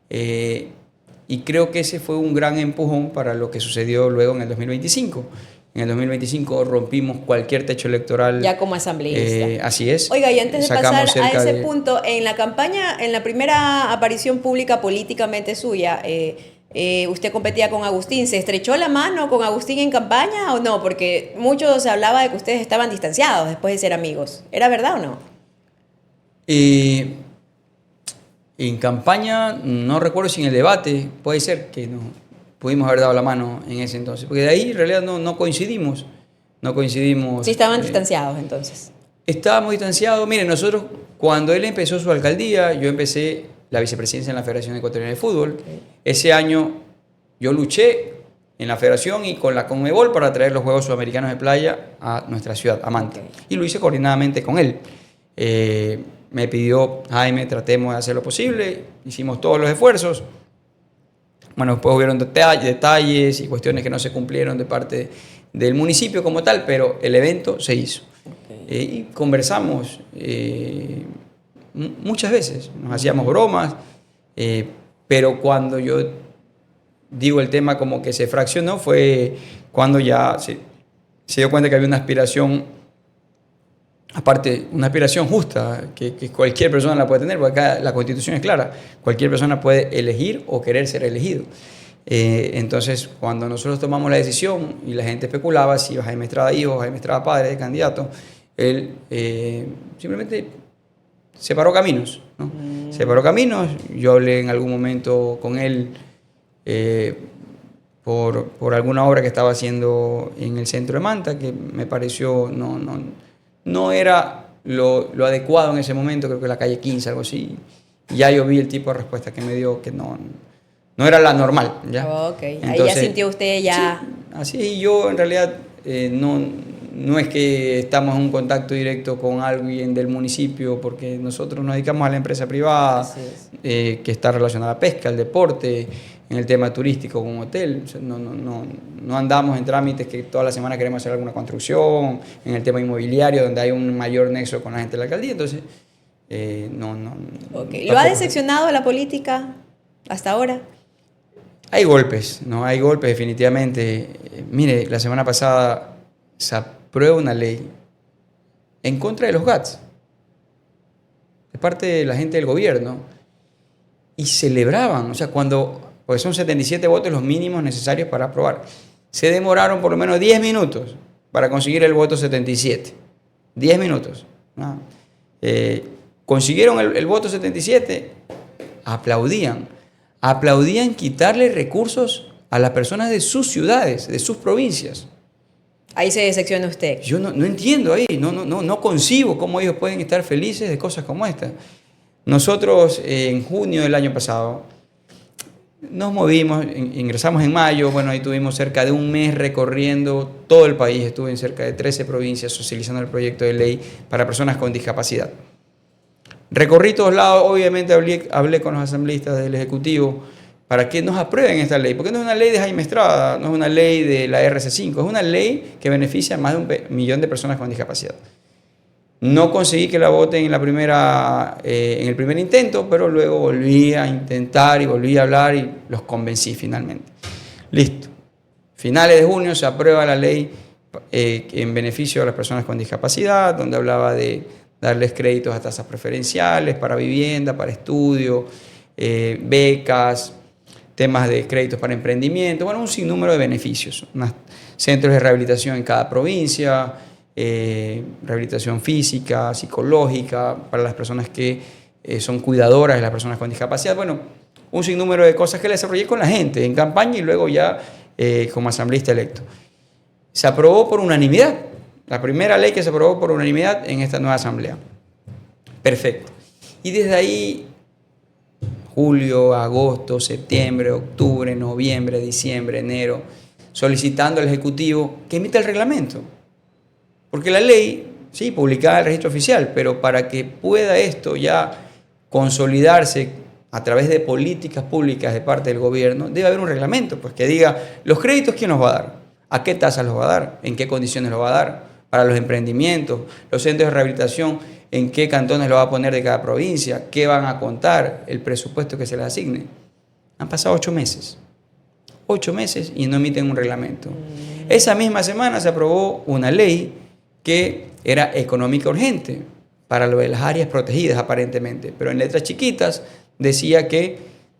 y creo que ese fue un gran empujón para lo que sucedió luego en el 2025. En el 2025 rompimos cualquier techo electoral. Ya como asambleísta. Así es. Oiga, y antes de Sacamos pasar a cerca ese de... punto, en la campaña, en la primera aparición pública políticamente suya, usted competía con Agustín. ¿Se estrechó la mano con Agustín en campaña o no? Porque mucho se hablaba de que ustedes estaban distanciados después de ser amigos. ¿Era verdad o no? En campaña, no recuerdo si en el debate, puede ser que no pudimos haber dado la mano en ese entonces, porque de ahí en realidad no coincidimos. No coincidimos. Sí, estaban distanciados entonces. Estábamos distanciados. Miren, nosotros, cuando él empezó su alcaldía, yo empecé la vicepresidencia en la Federación Ecuatoriana de Fútbol. Okay. Ese año yo luché en la Federación y con la Conmebol para traer los Juegos Sudamericanos de Playa a nuestra ciudad, a Manta. Okay. Y lo hice coordinadamente con él. Me pidió, Jaime, tratemos de hacer lo posible. Hicimos todos los esfuerzos. Bueno, después hubieron detalles y cuestiones que no se cumplieron de parte del municipio como tal, pero el evento se hizo. Okay. Y conversamos muchas veces, nos hacíamos bromas, pero cuando yo digo el tema como que se fraccionó fue cuando ya se dio cuenta que había una aspiración, aparte, una aspiración justa, que cualquier persona la puede tener, porque acá la Constitución es clara, cualquier persona puede elegir o querer ser elegido. Entonces, cuando nosotros tomamos la decisión y la gente especulaba si Jaime Estrada hijo, Jaime Estrada padre de candidato, él simplemente separó caminos, ¿no? Separó caminos. Yo hablé en algún momento con él por alguna obra que estaba haciendo en el centro de Manta, que me pareció no era lo adecuado en ese momento, creo que la calle 15, algo así. Ya yo vi el tipo de respuesta que me dio, que no era la normal. ¿Ya? Oh, okay. Entonces, ahí ya sintió usted ya... Sí, así es, y yo en realidad no es que estamos en un contacto directo con alguien del municipio, porque nosotros nos dedicamos a la empresa privada, que está relacionada a la pesca, al deporte, en el tema turístico con un hotel. No andamos en trámites que toda la semana queremos hacer alguna construcción, en el tema inmobiliario, donde hay un mayor nexo con la gente de la alcaldía. Entonces, Okay. ¿Lo ha decepcionado la política hasta ahora? Hay golpes, ¿no? Hay golpes definitivamente. Mire, la semana pasada se aprueba una ley en contra de los GATS, de parte de la gente del gobierno, y celebraban, o sea, porque son 77 votos los mínimos necesarios para aprobar. Se demoraron por lo menos 10 minutos para conseguir el voto 77. 10 minutos. ¿No? Consiguieron el voto 77, aplaudían quitarle recursos a las personas de sus ciudades, de sus provincias. Ahí se decepciona usted. Yo no entiendo ahí, no concibo cómo ellos pueden estar felices de cosas como esta. Nosotros en junio del año pasado nos movimos, ingresamos en mayo, bueno, ahí tuvimos cerca de un mes recorriendo todo el país, estuve en cerca de 13 provincias socializando el proyecto de ley para personas con discapacidad. Recorrí todos lados, obviamente hablé con los asambleístas del Ejecutivo para que nos aprueben esta ley, porque no es una ley de Jaime Estrada, no es una ley de la RC5, es una ley que beneficia a más de 1 millón de personas con discapacidad. No conseguí que la voten en el primer intento, pero luego volví a intentar y volví a hablar y los convencí finalmente. Listo. Finales de junio se aprueba la ley en beneficio a las personas con discapacidad, donde hablaba de darles créditos a tasas preferenciales para vivienda, para estudio, becas, temas de créditos para emprendimiento, bueno, un sinnúmero de beneficios. Centros de rehabilitación en cada provincia, rehabilitación física, psicológica, para las personas que son cuidadoras de las personas con discapacidad. Bueno, un sinnúmero de cosas que le desarrollé con la gente en campaña y luego ya como asambleísta electo. Se aprobó por unanimidad. La primera ley que se aprobó por unanimidad en esta nueva asamblea. Perfecto. Y desde ahí, julio, agosto, septiembre, octubre, noviembre, diciembre, enero, solicitando al Ejecutivo que emita el reglamento. Porque la ley, sí, publicada en el registro oficial, pero para que pueda esto ya consolidarse a través de políticas públicas de parte del gobierno, debe haber un reglamento, pues que diga los créditos quién los va a dar, a qué tasa los va a dar, en qué condiciones los va a dar. para los emprendimientos, los centros de rehabilitación, en qué cantones lo va a poner de cada provincia, qué van a contar, el presupuesto que se les asigne. Han pasado 8 meses. 8 meses y no emiten un reglamento. Esa misma semana se aprobó una ley que era económica urgente para lo de las áreas protegidas aparentemente, pero en letras chiquitas decía que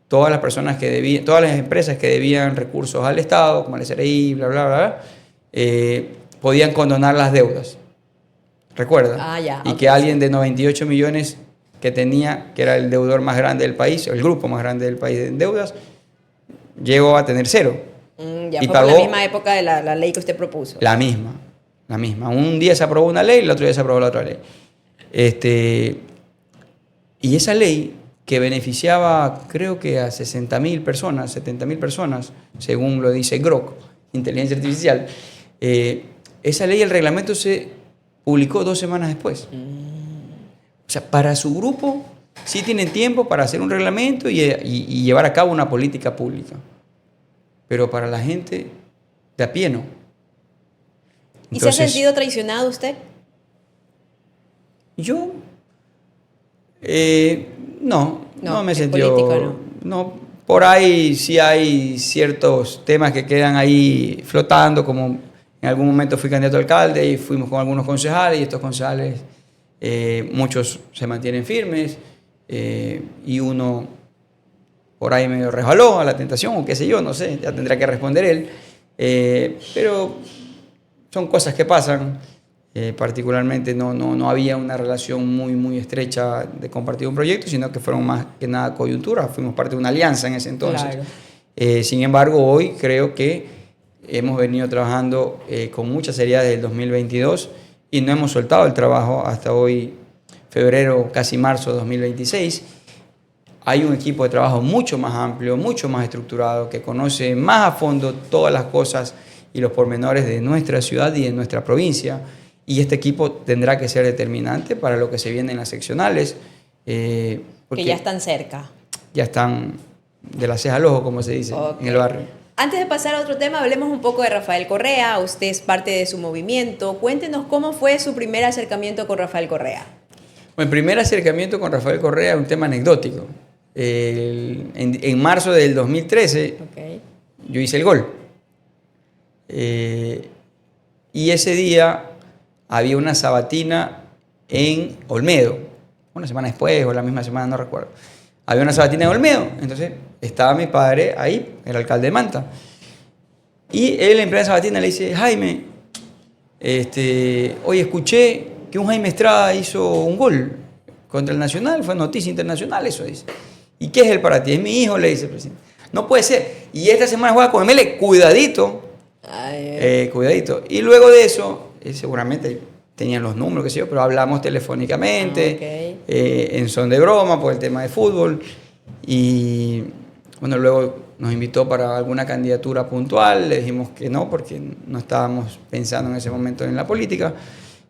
todas las personas que debían, todas las empresas que debían recursos al Estado, como el SRI, bla, bla, bla, podían condonar las deudas. ¿Recuerda? Ya, y que alguien de 98 millones que tenía, que era el deudor más grande del país, el grupo más grande del país en deudas, llegó a tener 0. Ya y fue pagó por la misma época de la ley que usted propuso. La misma. Un día se aprobó una ley, el otro día se aprobó la otra ley. Y esa ley que beneficiaba, creo que a 60.000 personas, 70.000 personas, según lo dice Grok, Inteligencia Artificial, esa ley, el reglamento se publicó 2 semanas después. O sea, para su grupo sí tienen tiempo para hacer un reglamento y llevar a cabo una política pública. Pero para la gente de a pie no. ¿Y se ha sentido traicionado usted? Yo no me he sentido... político, no, por ahí sí hay ciertos temas que quedan ahí flotando, como en algún momento fui candidato a alcalde y fuimos con algunos concejales y estos concejales, muchos se mantienen firmes y uno por ahí medio resbaló a la tentación o qué sé yo, no sé, ya tendrá que responder él, pero son cosas que pasan. Particularmente no había una relación muy estrecha de compartir un proyecto, sino que fueron más que nada coyunturas, fuimos parte de una alianza en ese entonces. Claro. Sin embargo, hoy creo que hemos venido trabajando con mucha seriedad desde el 2022 y no hemos soltado el trabajo hasta hoy, febrero, casi marzo de 2026. Hay un equipo de trabajo mucho más amplio, mucho más estructurado, que conoce más a fondo todas las cosas y los pormenores de nuestra ciudad y de nuestra provincia. Y este equipo tendrá que ser determinante para lo que se viene en las seccionales. Que ya están cerca. Ya están de la ceja al ojo, como se dice, en el barrio. Antes de pasar a otro tema, hablemos un poco de Rafael Correa. Usted es parte de su movimiento. Cuéntenos cómo fue su primer acercamiento con Rafael Correa. Bueno, el primer acercamiento con Rafael Correa es un tema anecdótico. En marzo del 2013, yo hice el gol. Y ese día había una sabatina en Olmedo, una semana después o la misma semana, no recuerdo. Había una sabatina en Olmedo, entonces estaba mi padre ahí, el alcalde de Manta. Y él en plena sabatina le dice: Jaime, oye, escuché que un Jaime Estrada hizo un gol contra el Nacional, fue noticia internacional, eso dice. ¿Y qué es él para ti? Es mi hijo, le dice el presidente. No puede ser. Y esta semana juega con ML, cuidadito. Cuidadito. Y luego de eso, seguramente tenían los números, qué sé yo, pero hablamos telefónicamente, en son de broma por el tema de fútbol. Y bueno, luego nos invitó para alguna candidatura puntual, le dijimos que no, porque no estábamos pensando en ese momento en la política,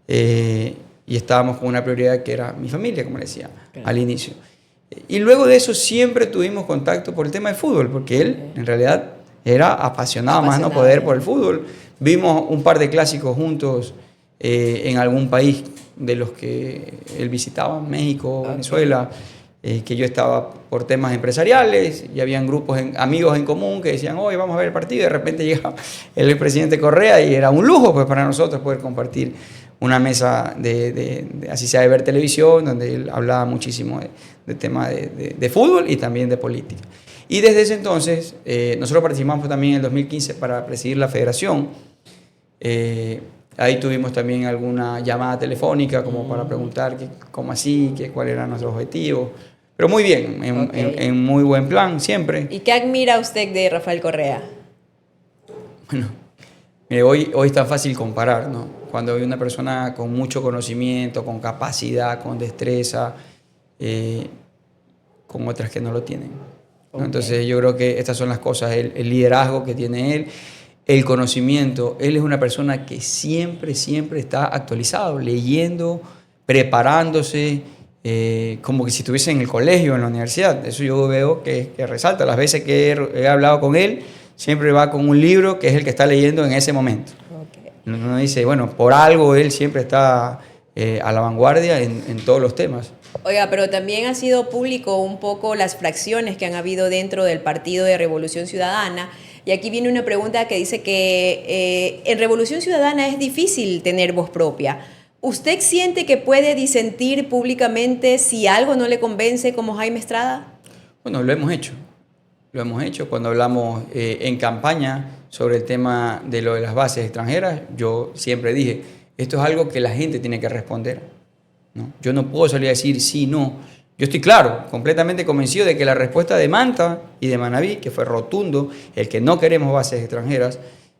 y estábamos con una prioridad que era mi familia, como le decía al inicio. Y luego de eso siempre tuvimos contacto por el tema de fútbol, porque él en realidad era apasionado más no poder por el fútbol. Vimos un par de clásicos juntos en algún país de los que él visitaba, México, Venezuela, que yo estaba por temas empresariales y habían grupos, amigos en común que decían: hoy vamos a ver el partido, y de repente llegaba el presidente Correa y era un lujo pues para nosotros poder compartir una mesa así sea de ver televisión, donde él hablaba muchísimo de temas de fútbol y también de política. Y desde ese entonces, nosotros participamos también en el 2015 para presidir la federación. Ahí tuvimos también alguna llamada telefónica como para preguntar cómo así, cuál era nuestro objetivo. Pero muy bien, en muy buen plan, siempre. ¿Y qué admira usted de Rafael Correa? Bueno, mire, hoy es tan fácil comparar, ¿no? Cuando hay una persona con mucho conocimiento, con capacidad, con destreza, con otras que no lo tienen. ¿No? Entonces yo creo que estas son las cosas, el liderazgo que tiene él, el conocimiento. Él es una persona que siempre está actualizado, leyendo, preparándose, como que si estuviese en el colegio, en la universidad. Eso yo veo que resalta. Las veces que he hablado con él, siempre va con un libro que es el que está leyendo en ese momento. Uno dice, bueno, por algo él siempre está a la vanguardia en todos los temas. Oiga, pero también ha sido público un poco las fracciones que han habido dentro del Partido de Revolución Ciudadana. Y aquí viene una pregunta que dice que en Revolución Ciudadana es difícil tener voz propia. ¿Usted siente que puede disentir públicamente si algo no le convence como Jaime Estrada? Bueno, lo hemos hecho. Lo hemos hecho cuando hablamos en campaña sobre el tema de lo de las bases extranjeras. Yo siempre dije, esto es algo que la gente tiene que responder, ¿no? Yo no puedo salir a decir sí, no. Yo estoy claro, completamente convencido de que la respuesta de Manta y de Manabí, que fue rotundo, el que no queremos bases extranjeras,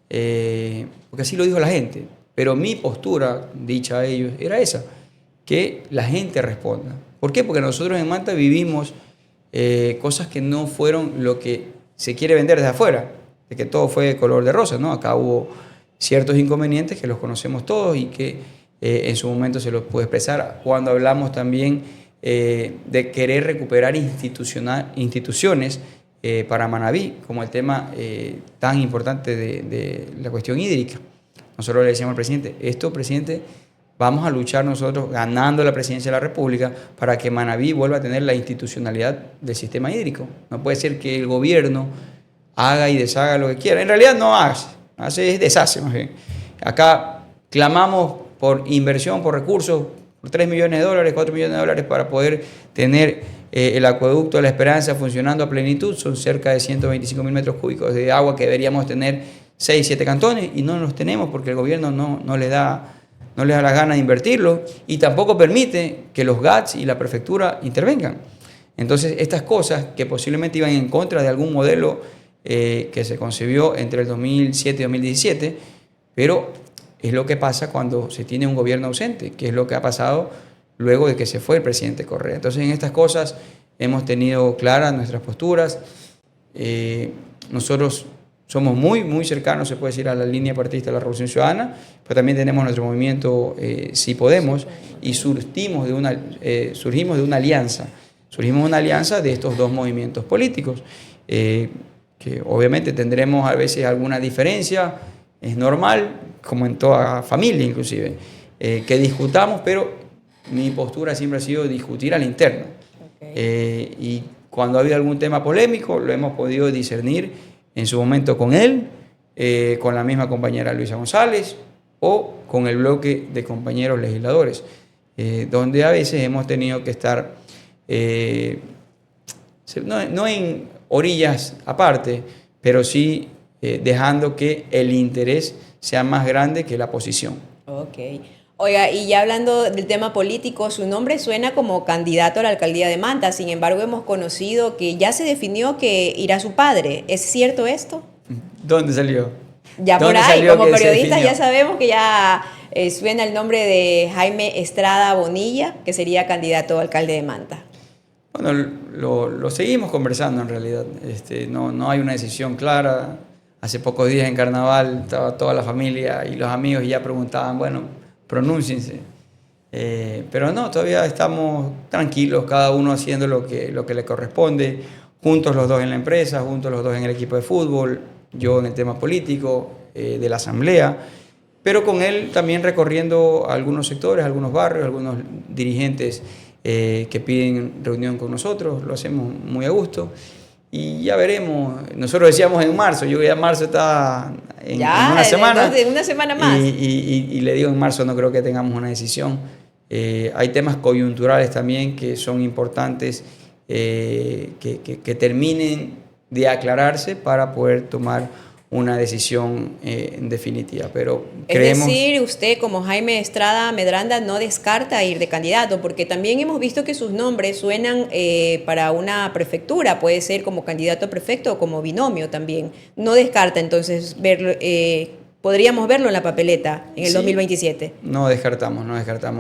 porque así lo dijo la gente, pero mi postura, dicha a ellos, era esa, que la gente responda. ¿Por qué? Porque nosotros en Manta vivimos cosas que no fueron lo que se quiere vender desde afuera, de que todo fue color de rosa, ¿no? Acá hubo ciertos inconvenientes que los conocemos todos y que en su momento se los pude expresar cuando hablamos también de querer recuperar instituciones para Manabí, como el tema tan importante de la cuestión hídrica. Nosotros le decíamos al presidente, presidente, vamos a luchar nosotros ganando la presidencia de la República para que Manabí vuelva a tener la institucionalidad del sistema hídrico. No puede ser que el gobierno haga y deshaga lo que quiera. En realidad no hace es deshace más bien. Acá clamamos por inversión, por recursos, por 3 millones de dólares, 4 millones de dólares para poder tener el acueducto de la Esperanza funcionando a plenitud. Son cerca de 125.000 metros cúbicos de agua que deberíamos tener 6, 7 cantones y no los tenemos porque el gobierno no les da la gana de invertirlo y tampoco permite que los GATS y la prefectura intervengan. Entonces, estas cosas que posiblemente iban en contra de algún modelo que se concibió entre el 2007 y 2017, pero es lo que pasa cuando se tiene un gobierno ausente, que es lo que ha pasado luego de que se fue el presidente Correa. Entonces, en estas cosas hemos tenido claras nuestras posturas. Nosotros somos muy, muy cercanos, se puede decir, a la línea partidista de la Revolución Ciudadana, pero también tenemos nuestro movimiento Sí Podemos y surgimos de una alianza. Surgimos una alianza de estos dos movimientos políticos, que obviamente tendremos a veces alguna diferencia, es normal, como en toda familia inclusive, que discutamos, pero mi postura siempre ha sido discutir al interno. Okay. Y cuando ha habido algún tema polémico, lo hemos podido discernir en su momento con él, con la misma compañera Luisa González o con el bloque de compañeros legisladores, donde a veces hemos tenido que estar no en orillas aparte, pero sí dejando que el interés sea más grande que la posición. Ok. Oiga, y ya hablando del tema político, su nombre suena como candidato a la alcaldía de Manta, sin embargo hemos conocido que ya se definió que irá su padre. ¿Es cierto esto? ¿Dónde salió? Ya por ahí, como periodistas ya sabemos que ya suena el nombre de Jaime Estrada Bonilla, que sería candidato a alcalde de Manta. Bueno, lo seguimos conversando en realidad. No hay una decisión clara. Hace pocos días en Carnaval estaba toda la familia y los amigos y ya preguntaban, bueno, pronúnciense. Pero no, todavía estamos tranquilos, cada uno haciendo lo que le corresponde, juntos los dos en la empresa, juntos los dos en el equipo de fútbol, yo en el tema político, de la asamblea, pero con él también recorriendo algunos sectores, algunos barrios, algunos dirigentes que piden reunión con nosotros, lo hacemos muy a gusto. Y ya veremos, nosotros decíamos en marzo, yo ya marzo está en una semana. En una semana más. Y le digo, en marzo no creo que tengamos una decisión. Hay temas coyunturales también que son importantes que terminen de aclararse para poder tomar una decisión definitiva, pero creemos... Es decir, usted como Jaime Estrada Medranda no descarta ir de candidato, porque también hemos visto que sus nombres suenan para una prefectura, puede ser como candidato a prefecto o como binomio también. No descarta entonces verlo, podríamos verlo en la papeleta en el 2027. No descartamos.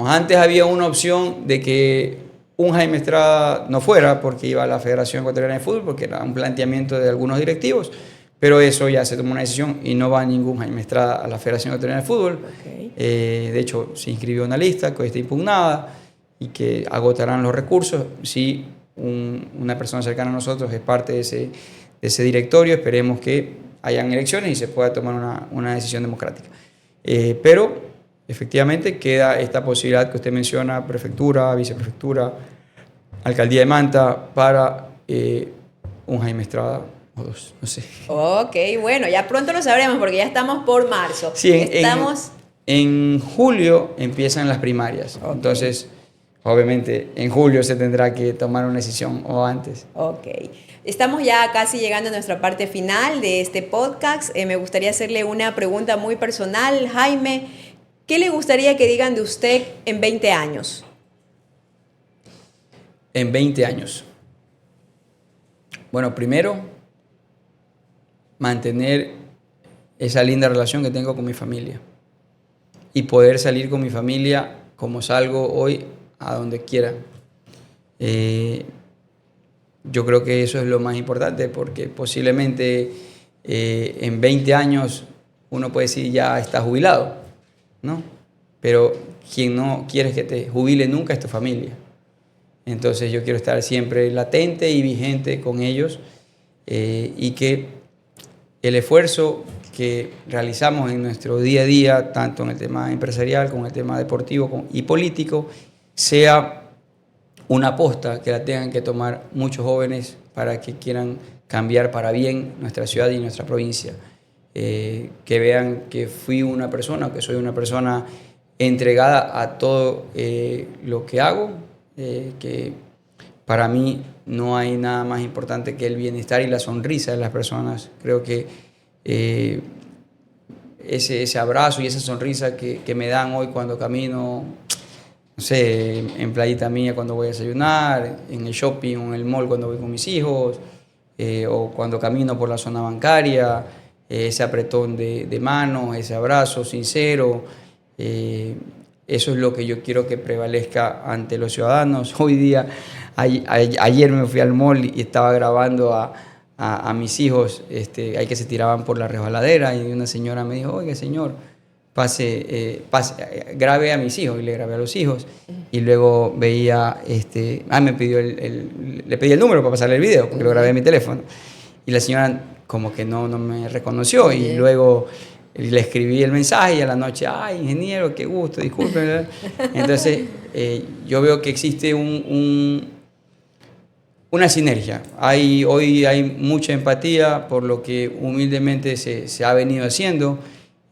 Antes había una opción de que un Jaime Estrada no fuera porque iba a la Federación Ecuatoriana de Fútbol, porque era un planteamiento de algunos directivos. Pero eso ya se tomó una decisión y no va ningún Jaime Estrada a la Federación Ecuatoriana de Fútbol. Okay. De hecho, se inscribió una lista que está impugnada y que agotarán los recursos. Si una persona cercana a nosotros es parte de ese directorio, esperemos que hayan elecciones y se pueda tomar una decisión democrática. Pero efectivamente queda esta posibilidad que usted menciona, prefectura, viceprefectura, alcaldía de Manta, para un Jaime Estrada o dos, no sé. Ok, bueno, ya pronto lo sabremos porque ya estamos por marzo. Sí, Estamos... en julio empiezan las primarias, Ok. entonces obviamente en julio se tendrá que tomar una decisión o antes. Ok. Estamos ya casi llegando a nuestra parte final de este podcast. Me gustaría hacerle una pregunta muy personal. Jaime, ¿qué le gustaría que digan de usted en 20 años? En 20 años. Bueno, primero, mantener esa linda relación que tengo con mi familia y poder salir con mi familia como salgo hoy a donde quiera. Yo creo que eso es lo más importante porque posiblemente en 20 años uno puede decir ya está jubilado, ¿no? Pero quien no quiere que te jubile nunca es tu familia. Entonces yo quiero estar siempre latente y vigente con ellos y que el esfuerzo que realizamos en nuestro día a día, tanto en el tema empresarial como en el tema deportivo y político, sea una aposta que la tengan que tomar muchos jóvenes para que quieran cambiar para bien nuestra ciudad y nuestra provincia. Que vean que fui una persona, que soy una persona entregada a todo lo que hago, que para mí no hay nada más importante que el bienestar y la sonrisa de las personas. Creo que ese abrazo y esa sonrisa que me dan hoy cuando camino, no sé, en Playita Mía cuando voy a desayunar, en el shopping o en el mall cuando voy con mis hijos, o cuando camino por la zona bancaria, ese apretón de manos, ese abrazo sincero, eso es lo que yo quiero que prevalezca ante los ciudadanos. Hoy día, ayer me fui al mall y estaba grabando a mis hijos, ahí que se tiraban por la resbaladera, y una señora me dijo, oiga señor, grabe a mis hijos, y le grabé a los hijos. Y luego veía, me pidió le pedí el número para pasarle el video, porque lo grabé en mi teléfono. Y la señora como que no me reconoció, y luego le escribí el mensaje y a la noche, ay, ingeniero, qué gusto, disculpe. Entonces, yo veo que existe una sinergia. Hoy hay mucha empatía por lo que humildemente se ha venido haciendo.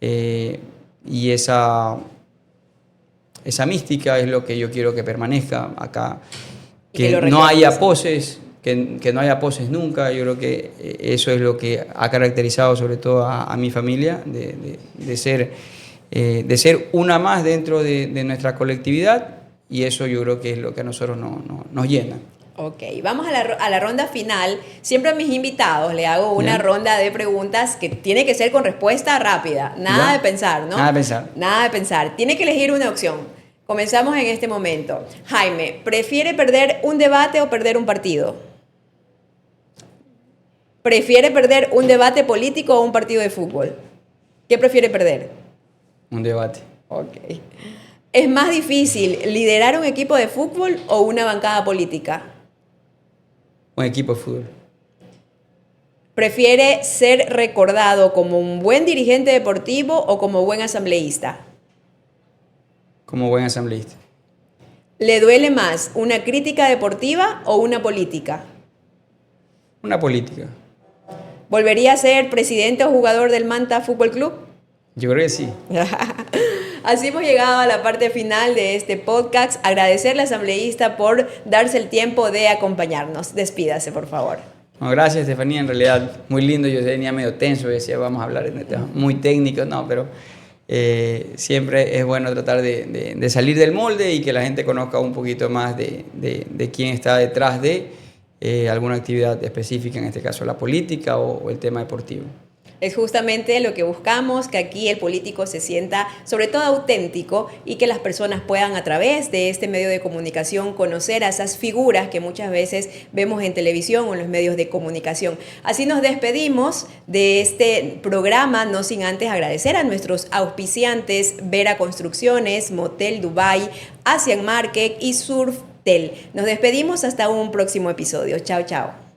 Y esa mística es lo que yo quiero que permanezca acá, que no haya poses, que no haya poses nunca. Yo creo que eso es lo que ha caracterizado sobre todo a mi familia, de ser una más dentro de nuestra colectividad, y eso yo creo que es lo que a nosotros nos llena. Ok, vamos a la ronda final. Siempre a mis invitados le hago una ronda de preguntas que tiene que ser con respuesta rápida. Nada de pensar, ¿no? Nada de pensar. Nada de pensar. Tiene que elegir una opción. Comenzamos en este momento. Jaime, ¿prefiere perder un debate o perder un partido? ¿Prefiere perder un debate político o un partido de fútbol? ¿Qué prefiere perder? Un debate. Ok. ¿Es más difícil liderar un equipo de fútbol o una bancada política? Un equipo de fútbol. ¿Prefiere ser recordado como un buen dirigente deportivo o como buen asambleísta? Como buen asambleísta. ¿Le duele más una crítica deportiva o una política? Una política. ¿Volvería a ser presidente o jugador del Manta Fútbol Club? Yo creo que sí. Así hemos llegado a la parte final de este podcast. Agradecerle al asambleísta por darse el tiempo de acompañarnos. Despídase, por favor. No, gracias, Estefanía. En realidad, muy lindo. Yo venía medio tenso, decía, vamos a hablar de temas muy técnicos. No, pero siempre es bueno tratar de salir del molde y que la gente conozca un poquito más de quién está detrás de alguna actividad específica, en este caso la política o el tema deportivo. Es justamente lo que buscamos, que aquí el político se sienta sobre todo auténtico y que las personas puedan a través de este medio de comunicación conocer a esas figuras que muchas veces vemos en televisión o en los medios de comunicación. Así nos despedimos de este programa, no sin antes agradecer a nuestros auspiciantes Vera Construcciones, Motel Dubai, Asian Market y Surftel. Nos despedimos hasta un próximo episodio. Chao, chao.